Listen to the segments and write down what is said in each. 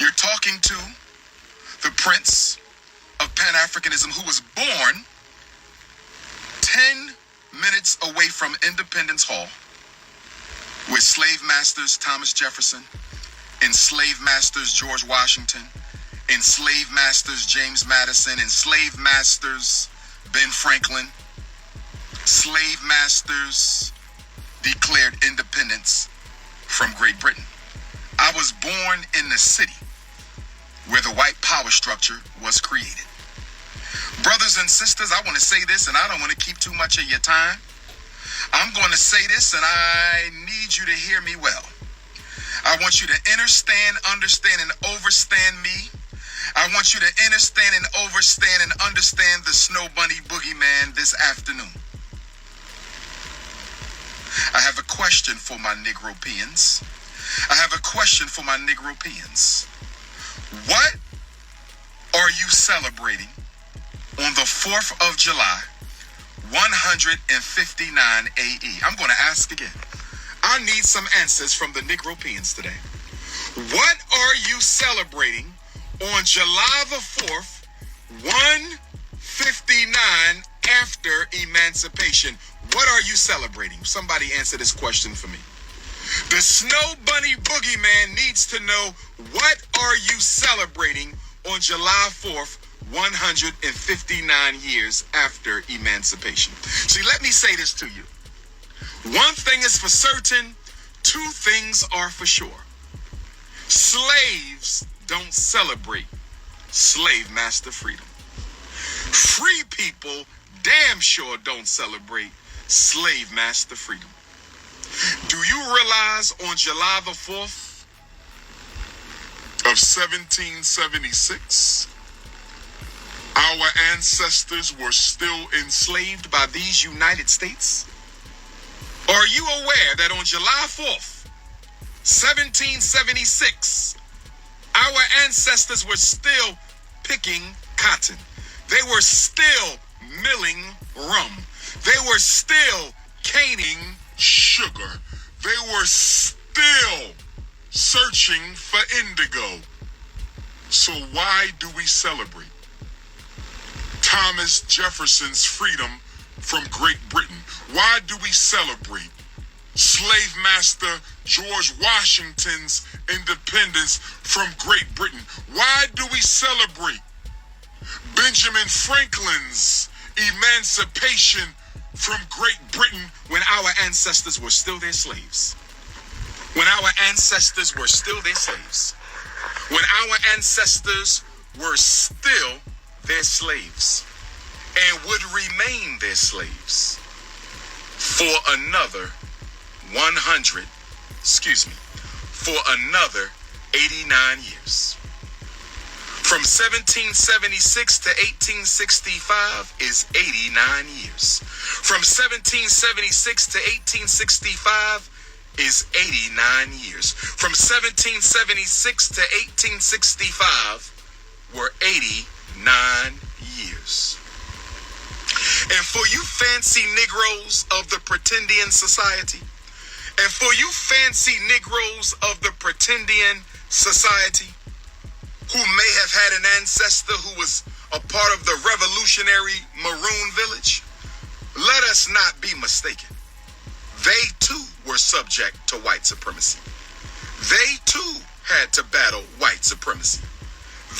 You're talking to the Prince of Pan-Africanism, who was born 10 minutes away from Independence Hall, with slave masters Thomas Jefferson, enslaved masters George Washington, enslaved masters James Madison, enslaved masters Ben Franklin. Slave masters declared independence from Great Britain. I was born in the city where the white power structure was created. Brothers and sisters, I want to say this, and I don't want to keep too much of your time. I'm going to say this, and I need you to hear me well. I want you to understand, and overstand me. I want you to understand and overstand and understand the Snow Bunny Boogeyman this afternoon. I have a question for my Negropeans. What are you celebrating on the 4th of July, 159 AE? I'm going to ask again. I need some answers from the Negropeans today. What are you celebrating on July the 4th, 159 after emancipation? What are you celebrating? Somebody answer this question for me. The Snow Bunny Boogeyman needs to know, what are you celebrating on July 4th, 159 years after emancipation? See, let me say this to you. One thing is for certain, two things are for sure. Slaves don't celebrate slave master freedom. Free people damn sure don't celebrate slave master freedom. Do you realize on July the 4th of 1776, our ancestors were still enslaved by these United States? Are you aware that on July 4th, 1776, our ancestors were still picking cotton? They were still milling rum. They were still caning sugar. They were still searching for indigo. So why do we celebrate Thomas Jefferson's freedom from Great Britain? Why do we celebrate slave master George Washington's independence from Great Britain? Why do we celebrate Benjamin Franklin's emancipation from Great Britain when our ancestors were still their slaves? When our ancestors were still their slaves. When our ancestors were still their slaves and would remain their slaves for another 89 years. From 1776 to 1865 is 89 years. From 1776 to 1865 is 89 years. From 1776 to 1865 were 89 years. And for you fancy Negroes of the Pretendian Society, and for you fancy Negroes of the Pretendian Society, who may have had an ancestor who was a part of the revolutionary Maroon Village, let us not be mistaken. They too were subject to white supremacy. They too had to battle white supremacy.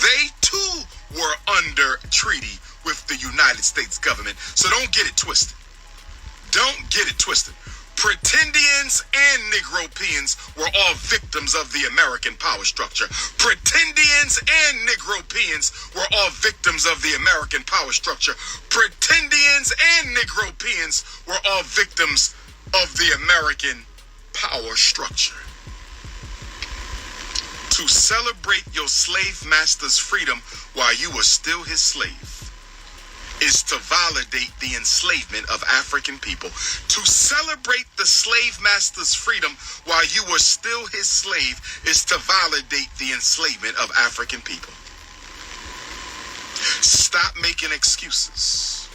They too were under treaty with the United States government. So don't get it twisted. Don't get it twisted. Pretendians and Negropeans were all victims of the American power structure. Pretendians and Negropeans were all victims of the American power structure. Pretendians and Negropeans were all victims of the American power structure. To celebrate your slave master's freedom while you were still his slave is to validate the enslavement of African people. To celebrate the slave master's freedom while you were still his slave is to validate the enslavement of African people. Stop making excuses.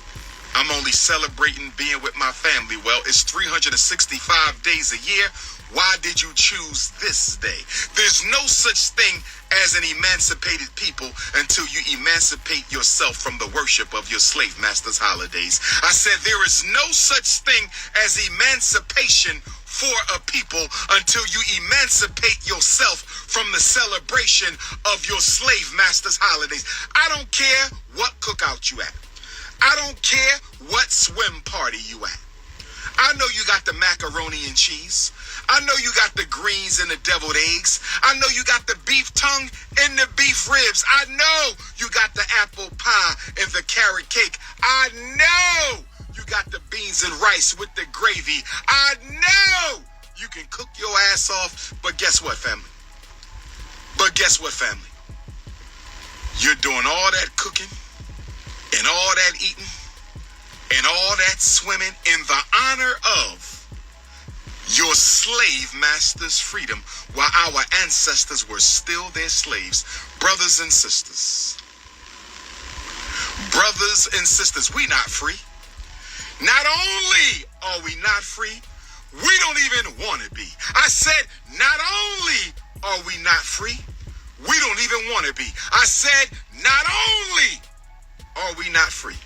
I'm only celebrating being with my family. Well, it's 365 days a year, Why did you choose this day? There's no such thing as an emancipated people until you emancipate yourself from the worship of your slave master's holidays. I said there is no such thing as emancipation for a people until you emancipate yourself from the celebration of your slave master's holidays. I don't care what cookout you at. I don't care what swim party you at. I know you got the macaroni and cheese. I know you got the greens and the deviled eggs. I know you got the beef tongue and the beef ribs. I know you got the apple pie and the carrot cake. I know you got the beans and rice with the gravy. I know you can cook your ass off. But guess what, family? You're doing all that cooking and all that eating and all that swimming in the honor of your slave master's freedom while our ancestors were still their slaves. Brothers and sisters, we not free. Not only are we not free, we don't even want to be. I said, not only are we not free, we don't even want to be. I said, not only are we not free,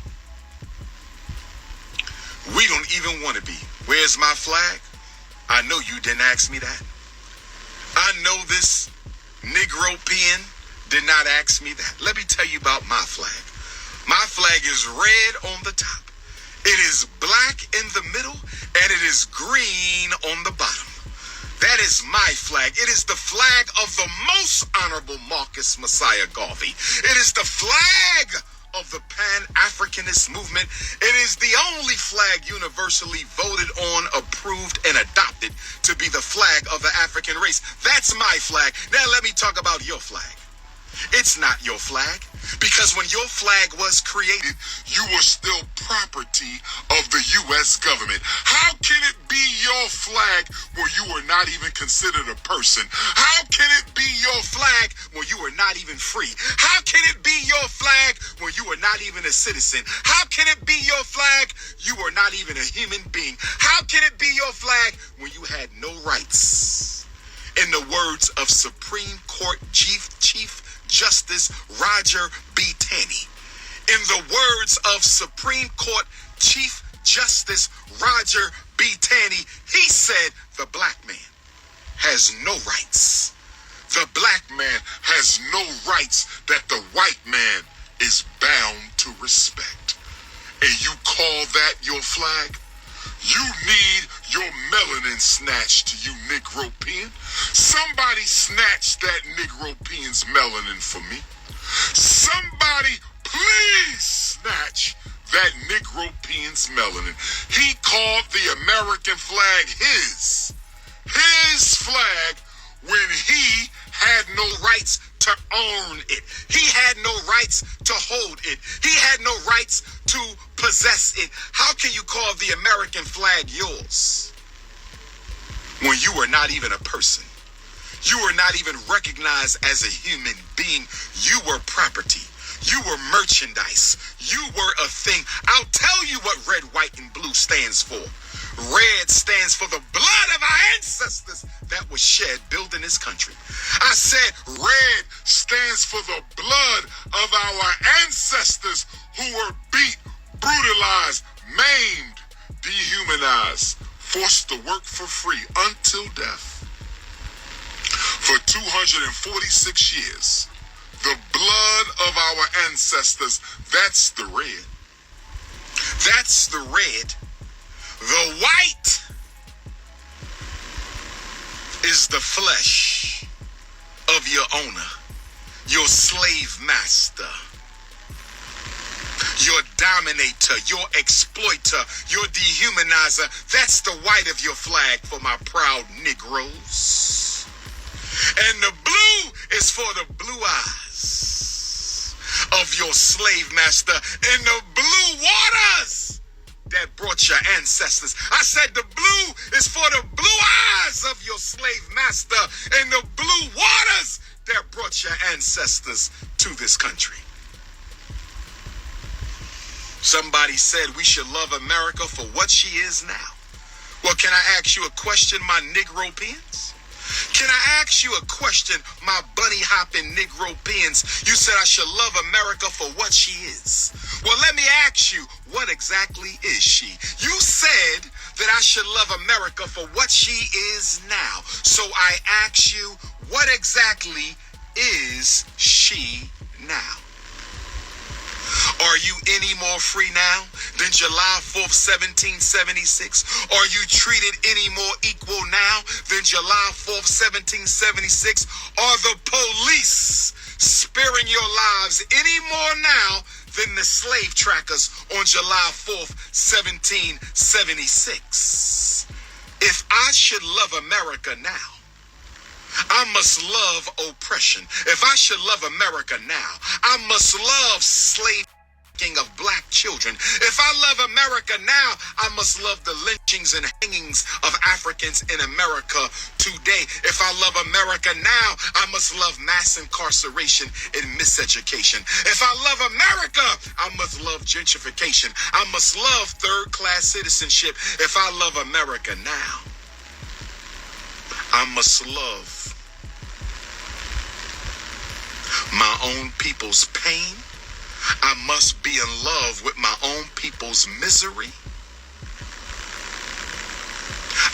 we don't even want to be. Where's my flag? I know you didn't ask me that. I know this Negro peon did not ask me that. Let me tell you about my flag. My flag is red on the top. It is black in the middle, and it is green on the bottom. That is my flag. It is the flag of the most honorable Marcus Messiah Garvey. It is the flag of the Pan-Africanist movement. It is the only flag universally voted on, approved, and adopted to be the flag of the African race. That's my flag. Now let me talk about your flag. It's not your flag, because when your flag was created, you were still property of the U.S. government. How can it be your flag when you were not even considered a person? How can it be your flag when you were not even free? How can it be your flag when you were not even a citizen? How can it be your flag you were not even a human being? How can it be your flag when you had no rights? In the words of Supreme Court Chief Justice Roger B. Taney. In the words of Supreme Court Chief Justice Roger B. Taney, he said the black man has no rights. The black man has no rights that the white man is bound to respect. And you call that your flag? You need your melanin snatched, you Negro peon. Somebody snatch that Negro peon's melanin for me. Somebody please snatch that Negro peon's melanin. He called the American flag his flag when he had no rights to own it. He had no rights to hold it. He had no rights to possess it. How can you call the American flag yours when you were not even a person? You were not even recognized as a human being. You were property. You were merchandise. You were a thing. I'll tell you what red, white, and blue stands for. Red stands for the blood of our ancestors that was shed building this country. I said red stands for the blood of our ancestors who were beat, brutalized, maimed, dehumanized, forced to work for free until death. For 246 years, the blood of our ancestors, that's the red. That's the red. The white is the flesh of your owner, your slave master, your dominator, your exploiter, your dehumanizer. That's the white of your flag for my proud Negroes. And the blue is for the blue eyes of your slave master in the blue waters that brought your ancestors. I said the blue is for the blue eyes of your slave master and the blue waters that brought your ancestors to this country. Somebody said we should love America for what she is now. Well, can I ask you a question, my Negropeans? Can I ask you a question, my bunny hopping Negropeans? You said I should love America for what she is. Well, let me ask you, what exactly is she? You said that I should love America for what she is now. So I ask you, what exactly is she now? Are you any more free now than July 4th, 1776? Are you treated any more equal now than July 4th, 1776? Are the police sparing your lives any more now than the slave trackers on July 4th, 1776? If I should love America now, I must love oppression. If I should love America now, I must love slave of black children. If I love America now, I must love the lynchings and hangings of Africans in America today. If I love America now, I must love mass incarceration and miseducation. If I love America, I must love gentrification. I must love third-class citizenship. If I love America now, I must love my own people's pain. I must be in love with my own people's misery.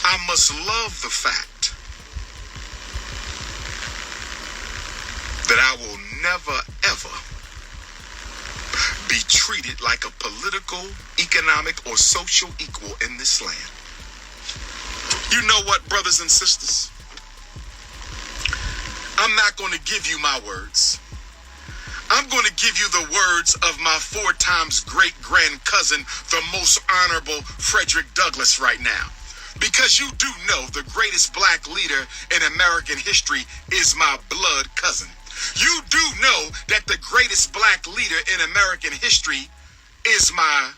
I must love the fact that I will never, ever be treated like a political, economic, or social equal in this land. You know what, brothers and sisters? I'm not going to give you my words. I'm going to give you the words of my 4 times great-grand cousin, the most honorable Frederick Douglass right now. Because you do know the greatest black leader in American history is my blood cousin. You do know that the greatest black leader in American history is my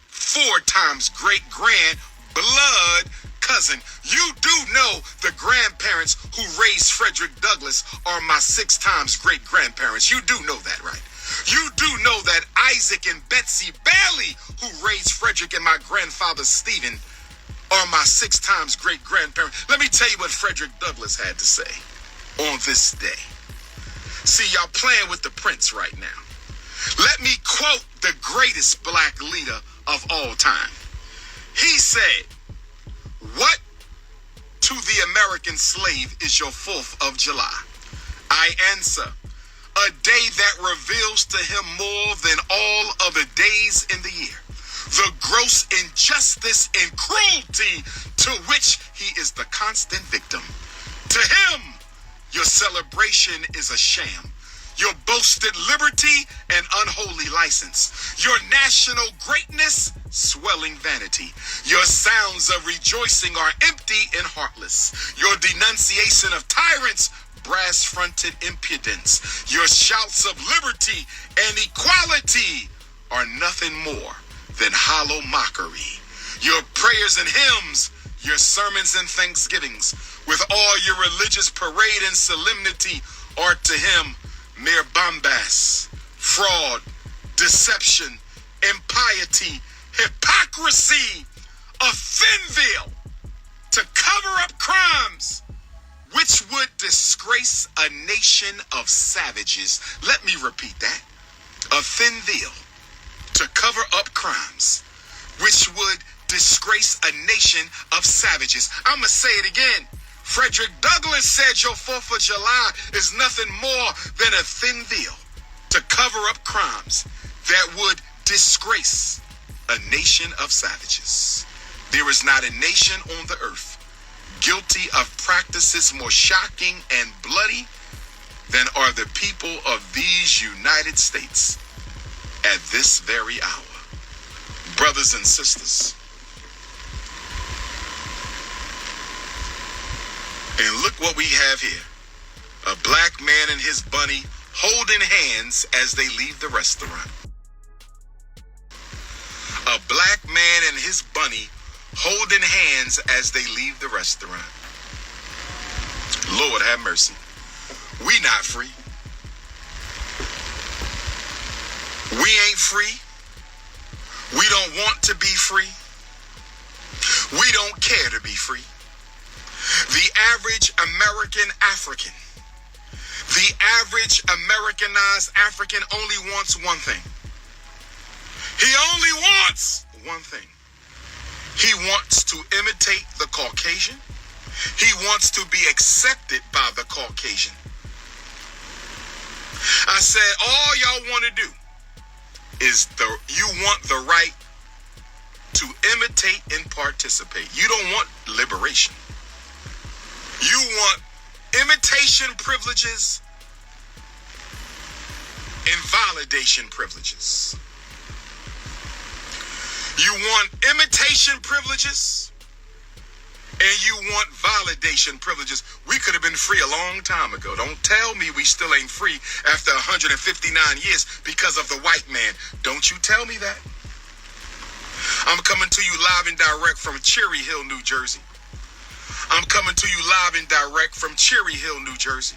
4 times great-grand blood cousin. You do know the grandparents who raised Frederick Douglass are my 6 times great-grandparents. You do know that, right? You do know that Isaac and Betsy Bailey, who raised Frederick and my grandfather Stephen, are my 6 times great-grandparents. Let me tell you what Frederick Douglass had to say on this day. See, y'all playing with the prince right now. Let me quote the greatest black leader of all time. He said, "What to the American slave is your 4th of July? I answer, a day that reveals to him more than all other days in the year the gross injustice and cruelty to which he is the constant victim. To him, your celebration is a sham, your boasted liberty an unholy license, your national greatness swelling vanity. Your sounds of rejoicing are empty and heartless. Your denunciation of tyrants, brass-fronted impudence. Your shouts of liberty and equality are nothing more than hollow mockery. Your prayers and hymns, your sermons and thanksgivings, with all your religious parade and solemnity, are to him mere bombast, fraud, deception, impiety, hypocrisy, a thin veil to cover up crimes which would disgrace a nation of savages." Let me repeat that. A thin veil to cover up crimes which would disgrace a nation of savages. I'm going to say it again. Frederick Douglass said your 4th of July is nothing more than a thin veil to cover up crimes that would disgrace a nation of savages. There is not a nation on the earth guilty of practices more shocking and bloody than are the people of these United States at this very hour. Brothers and sisters, and look what we have here. A black man and his bunny holding hands as they leave the restaurant. A black man and his bunny holding hands as they leave the restaurant. Lord have mercy. We not free. We ain't free. We don't want to be free. We don't don't care to be free. The average American African, the average Americanized African only wants one thing. He only wants one thing. He wants to imitate the Caucasian. He wants to be accepted by the Caucasian. I said, all y'all want to do is you want the right to imitate and participate. You don't want liberation. You want imitation privileges and validation privileges. You want imitation privileges and you want validation privileges. We could have been free a long time ago. Don't tell me we still ain't free after 159 years because of the white man. Don't you tell me that. I'm coming to you live and direct from Cherry Hill, New Jersey. I'm coming to you live and direct from Cherry Hill, New Jersey.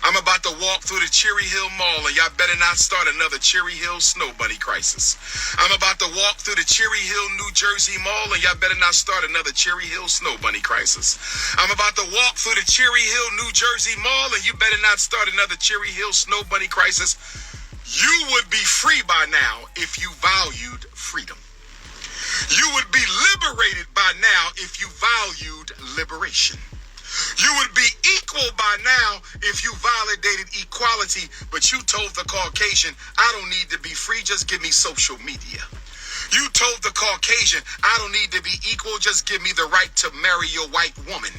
I'm about to walk through the Cherry Hill Mall, and y'all better not start another Cherry Hill Snow Bunny crisis. I'm about to walk through the Cherry Hill, New Jersey Mall, and y'all better not start another Cherry Hill Snow Bunny crisis. I'm about to walk through the Cherry Hill, New Jersey Mall, and you better not start another Cherry Hill Snow Bunny crisis. You would be free by now if you valued freedom. You would be liberated by now if you valued liberation. You would be equal by now if you validated equality, but you told the Caucasian, I don't need to be free, just give me social media. You told the Caucasian, I don't need to be equal, just give me the right to marry your white woman.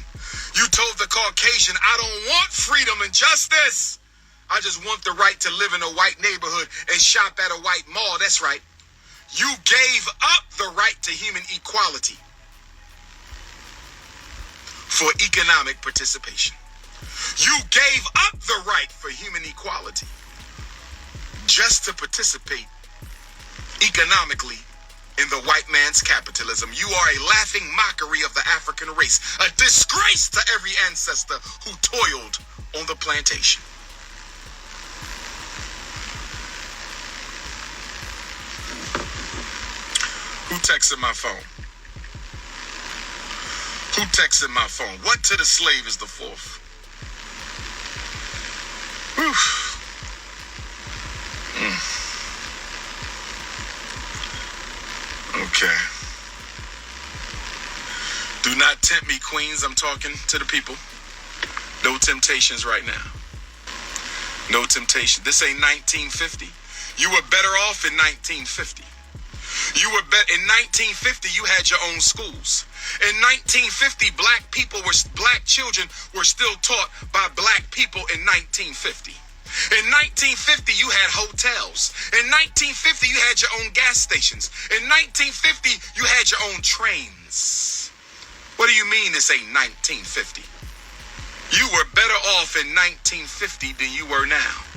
You told the Caucasian, I don't want freedom and justice. I just want the right to live in a white neighborhood and shop at a white mall. That's right. You gave up the right to human equality for economic participation. You gave up the right for human equality just to participate economically in the white man's capitalism. You are a laughing mockery of the African race, a disgrace to every ancestor who toiled on the plantation. Who texted my phone? Who texted my phone? What to the slave is the fourth? Whew. Okay. Do not tempt me, queens. I'm talking to the people. No temptations right now. No temptation. This ain't 1950. You were better off in 1950. In 1950, you had your own schools. In 1950, black children were still taught by black people in 1950. In 1950, you had hotels. In 1950, you had your own gas stations. In 1950, you had your own trains. What do you mean this ain't 1950? You were better off in 1950 than you were now.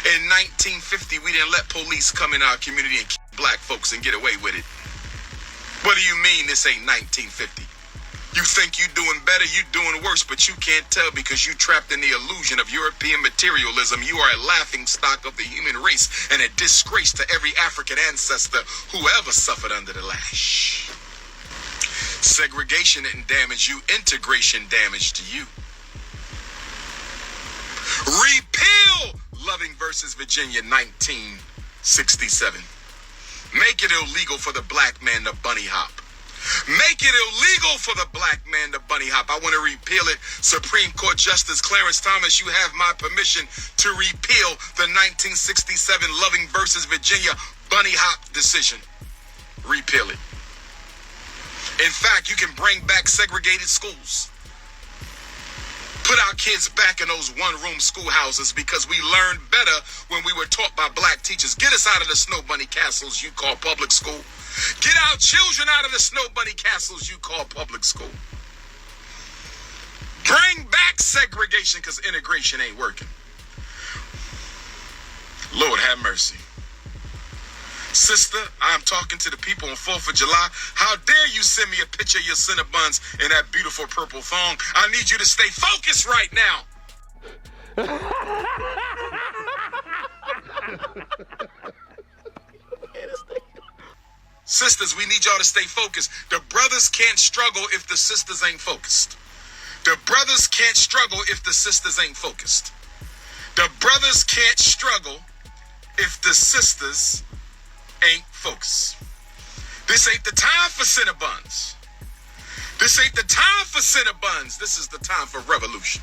In 1950, we didn't let police come in our community and kill black folks and get away with it. What do you mean this ain't 1950? You think you doing better, you doing worse, but you can't tell because you trapped in the illusion of European materialism. You are a laughing stock of the human race and a disgrace to every African ancestor who ever suffered under the lash. Segregation didn't damage you, integration damaged you. Repeal Loving versus Virginia 1967. Make it illegal for the black man to bunny hop. Make it illegal for the black man to bunny hop. I want to repeal it. Supreme Court Justice Clarence Thomas, you have my permission to repeal the 1967 Loving versus Virginia bunny hop decision. Repeal it. In fact, you can bring back segregated schools. Put our kids back in those one-room schoolhouses because we learned better when we were taught by black teachers. Get us out of the snow bunny castles you call public school. Get our children out of the snow bunny castles you call public school. Bring back segregation because integration ain't working. Lord have mercy. Sister, I'm talking to the people on 4th of July. How dare you send me a picture of your Cinnabons in that beautiful purple thong? I need you to stay focused right now. Sisters, we need y'all to stay focused. The brothers can't struggle if the sisters ain't focused. The brothers can't struggle if the sisters ain't focused. The brothers can't struggle if the sisters ain't focused. This ain't the time for Cinnabons. This ain't the time for Cinnabons. This is the time for revolution.